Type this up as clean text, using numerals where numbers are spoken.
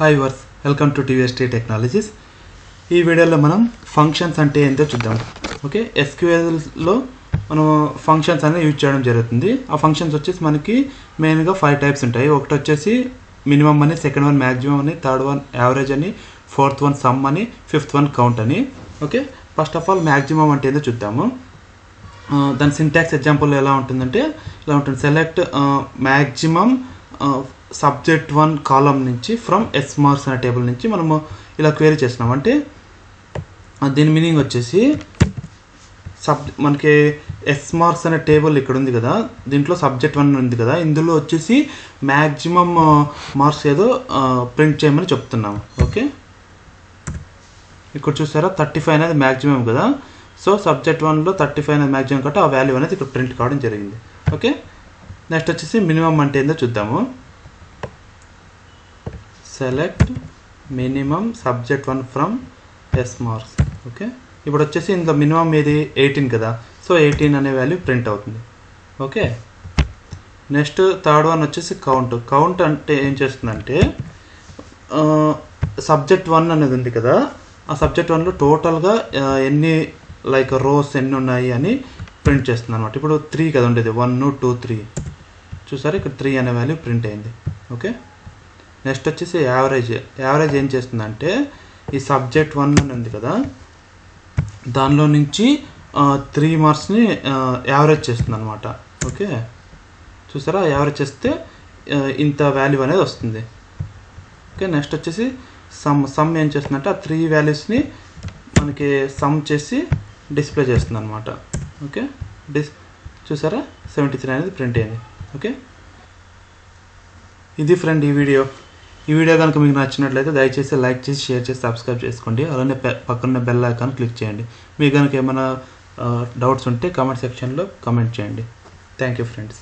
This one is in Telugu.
Hi viewers, welcome to Tvs Tree Technologies. ఈ వీడియోలో మనం ఫంక్షన్స్ అంటే ఏంటో చూద్దాం. ఓకే, SQL లో మనం ఫంక్షన్స్ అనేది యూజ్ చేయడం జరుగుతుంది. ఆ ఫంక్షన్స్ వచ్చేసి మనకి మెయిన్ గా 5 టైప్స్ ఉంటాయి. ఒకటి వచ్చేసి మినిమం అని, సెకండ్ వన్ మాక్సిమం అని, థర్డ్ వన్ యావరేజ్ అని, ఫోర్త్ వన్ సమ్ అని, ఫిఫ్త్ వన్ కౌంట్ అని. Okay, first of all maximum అంటే ఏంటో చూద్దాము. దాని సింటాక్స్ ఎగ్జాంపుల్ ఎలా ఉంటుందంటే ఇలా ఉంటుంది. సెలెక్ట్ మాక్సిమం సబ్జెక్ట్ 1 కాలం నుంచి ఫ్రమ్ ఎస్ మార్క్స్ అనే టేబుల్ నుంచి మనము ఇలా క్వేరీ చేస్తున్నాం. అంటే దీని మీనింగ్ వచ్చేసి మనకి ఎస్ మార్క్స్ అనే టేబుల్ ఇక్కడ ఉంది కదా, దీంట్లో సబ్జెక్ట్ 1 ఉంది కదా, ఇందులో వచ్చేసి మ్యాక్సిమం మార్క్స్ ఏదో ప్రింట్ చేయమని చెప్తున్నాము. ఓకే, ఇక్కడ చూసారా 35 అనేది మ్యాక్సిమం కదా, సో సబ్జెక్ట్ 1లో 35 అనేది మ్యాక్సిమం కాబట్టి ఆ వాల్యూ అనేది ఇక్కడ ప్రింట్ కావడం జరిగింది. ఓకే, నెక్స్ట్ వచ్చేసి మినిమం అంటే ఏందో చూద్దాము. Select minimum subject 1 from S marks. Okay, ఇప్పుడు వచ్చేసి ఇందులో మినిమం ఏది 18 కదా, సో 18 అనే వాల్యూ ప్రింట్ అవుతుంది. ఓకే, నెక్స్ట్ థర్డ్ వన్ వచ్చేసి కౌంట్. కౌంట్ అంటే ఏం చేస్తుందంటే సబ్జెక్ట్ 1 అనేది ఉంది కదా, ఆ సబ్జెక్ట్ 1లో టోటల్గా ఎన్ని లైక్ రోస్ ఎన్ని ఉన్నాయి అని ప్రింట్ చేస్తుంది అనమాట. ఇప్పుడు 3 కదా ఉండేది, 1 2 3 చూసారు, ఇక్కడ 3 అనే వాల్యూ ప్రింట్ అయింది. ఓకే, నెక్స్ట్ వచ్చేసి యావరేజ్. యావరేజ్ ఏం చేస్తుందంటే ఈ సబ్జెక్ట్ 1 అని ఉంది కదా, దానిలో నుంచి 3 మార్క్స్ని యావరేజ్ చేస్తుంది అనమాట. ఓకే, చూసారా, యావరేజ్ చేస్తే ఇంత వాల్యూ అనేది వస్తుంది. ఓకే, నెక్స్ట్ వచ్చేసి సమ్ ఏం చేస్తుందంటే ఆ 3 వాల్యూస్ని మనకి సమ్ చేసి డిస్ప్లే చేస్తుంది అనమాట. ఓకే, చూసారా 73 అనేది ప్రింట్ అయింది. ఓకే, ఇది ఫ్రెండ్ ఈ వీడియో కనుక మీకు నచ్చినట్లయితే దయచేసి లైక్ చేసి, షేర్ చేసి, సబ్స్క్రైబ్ చేసుకోండి. అలానే పక్కన బెల్ ఐకాన్ క్లిక్ చేయండి. మీకు కనుక ఏమైనా డౌట్స్ ఉంటే కామెంట్ సెక్షన్లో కామెంట్ చేయండి. Thank you friends.